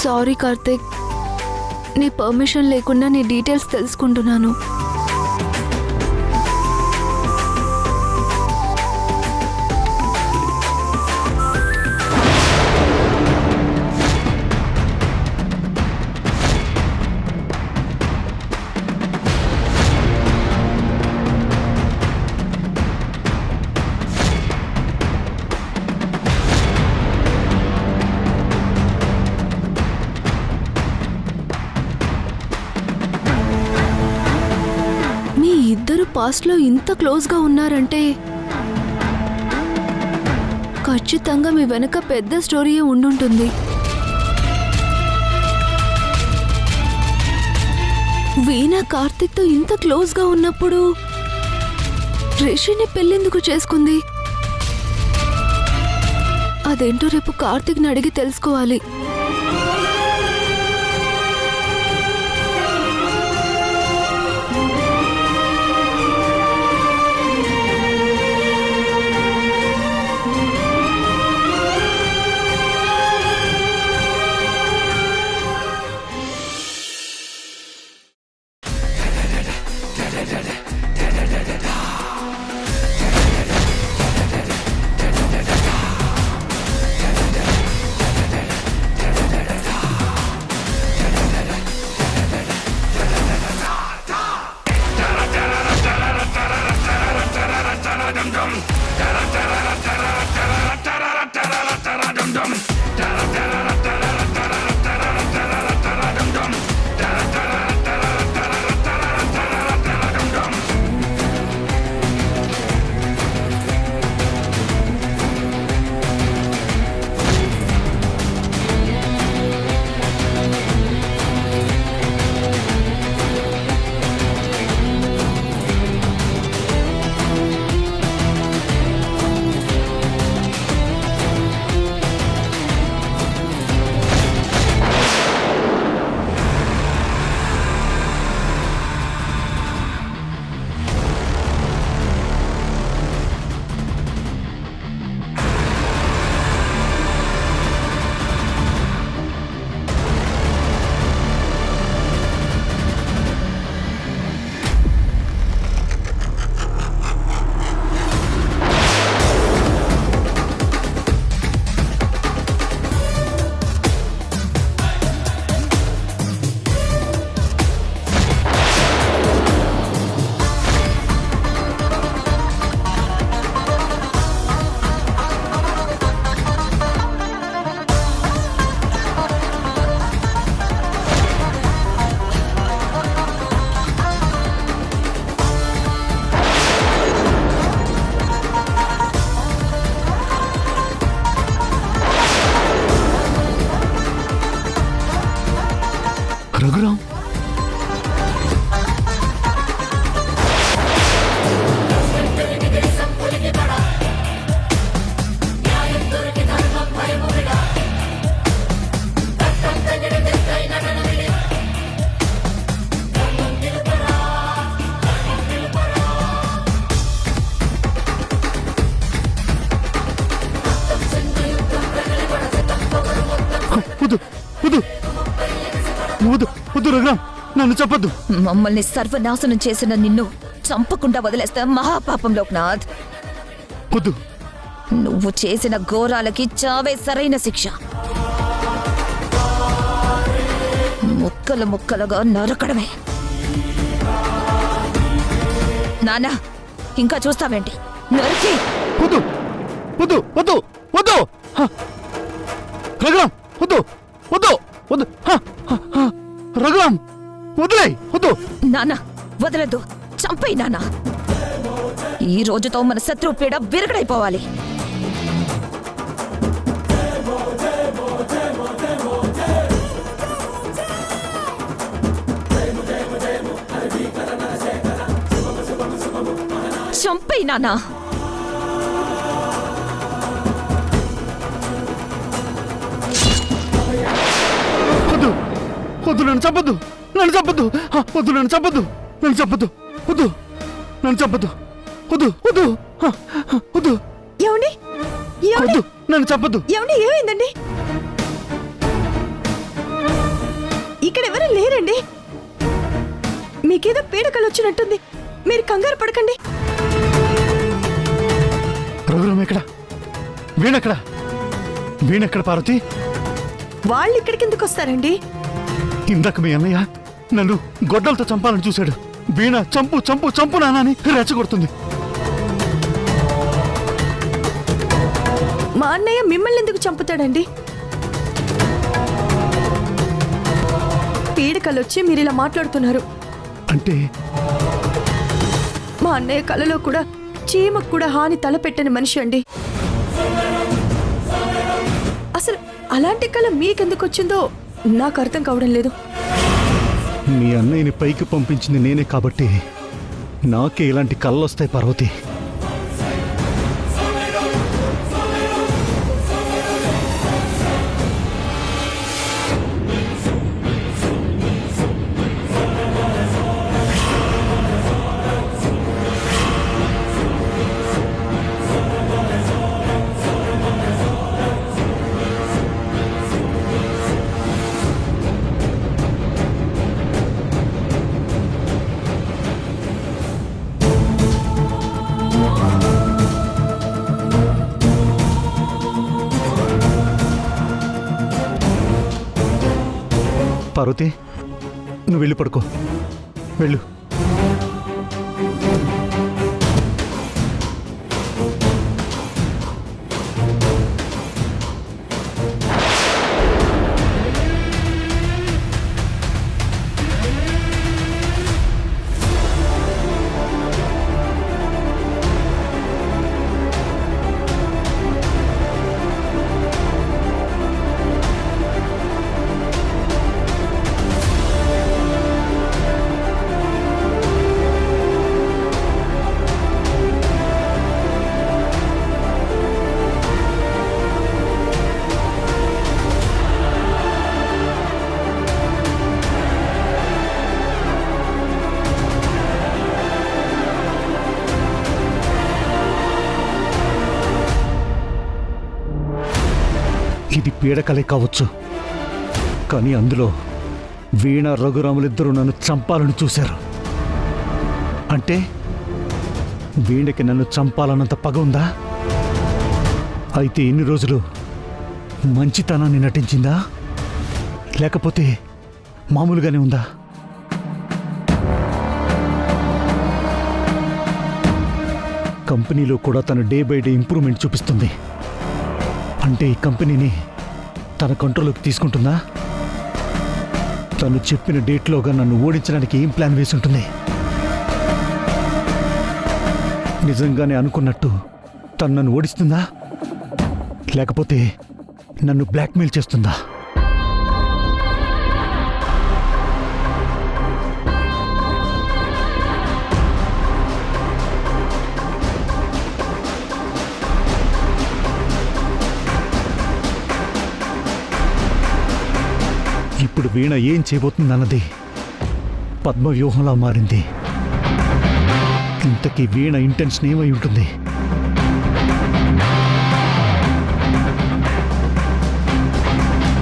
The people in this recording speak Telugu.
సారీ కార్తిక్, నీ పర్మిషన్ లేకుండా నీ డీటెయిల్స్ తెలుసుకుంటున్నాను. ఇద్దరు పాస్ట్లో ఇంత క్లోజ్గా ఉన్నారంటే ఖచ్చితంగా మీ వెనక పెద్ద స్టోరీయే ఉండుంటుంది. వీణా కార్తిక్తో ఇంత క్లోజ్గా ఉన్నప్పుడు రిషిని పెళ్ళెందుకు చేసుకుంది? అదేంటో రేపు కార్తిక్ని అడిగి తెలుసుకోవాలి. రఘురామ్, వద్దు రఘురామ్, నన్ను చెప్పద్దు. మమ్మల్ని సర్వనాశనం చేసిన నిన్ను చంపకుండా వదిలేస్తా మహాపాపం లోక్నాథ్. వద్దు. నువ్వు చేసిన ఘోరాలకి చావే సరైన శిక్ష. ముక్కలు ముక్కలుగా నరకడమే. నానా, ఇంకా చూస్తావేంటి? నరికి. వద్దు వద్దు వద్దు వద్దు రఘురామ్, వద్దు వద్దు వద్దు రఘురామ్, వదిలే. వద్దు నానా, వదలద్దు. చంపేయి నానా. ఈ రోజుతో మన శత్రు పీడ విరగడైపోవాలి. చంపేయి నానా. వద్దు వద్దు, నన్ను చెప్పద్దు. నన్ను చెప్పద్దు. వద్దు, నన్ను చెప్పద్దు. నన్ను చెప్పద్దు. వద్దు, నన్ను చెప్పద్దు. వద్దు వద్దు వద్దు. ఏమండి? వద్దు, నన్ను చెప్పద్దు. ఏమండి? ఏమైందండి? వచ్చినట్టుంది. మీరు కంగారు పడకండి. రఘురామ్ ఎక్కడ? వీణెక్కడ? వీణెక్కడ పార్వతి? వాళ్ళు ఇక్కడికి ఎందుకు వస్తారండి? ఇందాక మీ అన్నయ్య నన్ను గొడ్డలతో చంపాలని చూశాడు. వీణ చంపు చంపు చంపు నాన్న అని రెచ్చగొడుతుంది. మా అన్నయ్య మిమ్మల్ని ఎందుకు చంపుతాడండి? పీడకలొచ్చి మీరు ఇలా మాట్లాడుతున్నారు. అంటే మా అన్నయ్య కలలో కూడా చీమకు కూడా హాని తలపెట్టని మనిషి అండి. అసలు అలాంటి కళ మీకెందుకు వచ్చిందో నాకు అర్థం కావడం లేదు. మీ అన్నయ్యని పైకి పంపించింది నేనే కాబట్టి నాకే ఇలాంటి కళ్ళొస్తాయి పార్వతి. పార్వతి, నువ్వు వెళ్ళి పడుకో. వెళ్ళు. ఇది పీడకలే కావచ్చు, కానీ అందులో వీణ రఘురాములిద్దరూ నన్ను చంపాలని చూశారు. అంటే వీణకి నన్ను చంపాలన్నంత పగ ఉందా? అయితే ఇన్ని రోజులు మంచితనాన్ని నటించిందా, లేకపోతే మామూలుగానే ఉందా? కంపెనీలో కూడా తను డే బై డే ఇంప్రూవ్మెంట్ చూపిస్తుంది. అంటే ఈ కంపెనీని తన కంట్రోల్లోకి తీసుకుంటుందా? తను చెప్పిన డేట్లోగా నన్ను ఓడించడానికి ఏం ప్లాన్ వేసి ఉంటుంది? నిజంగానే అనుకున్నట్టు తను నన్ను ఓడిస్తుందా, లేకపోతే నన్ను బ్లాక్మెయిల్ చేస్తుందా? ఇప్పుడు వీణ ఏం చేయబోతుందన్నది పద్మవ్యూహంలా మారింది. ఇంతకీ వీణ ఇంటెన్షన్ ఏమై ఉంటుంది?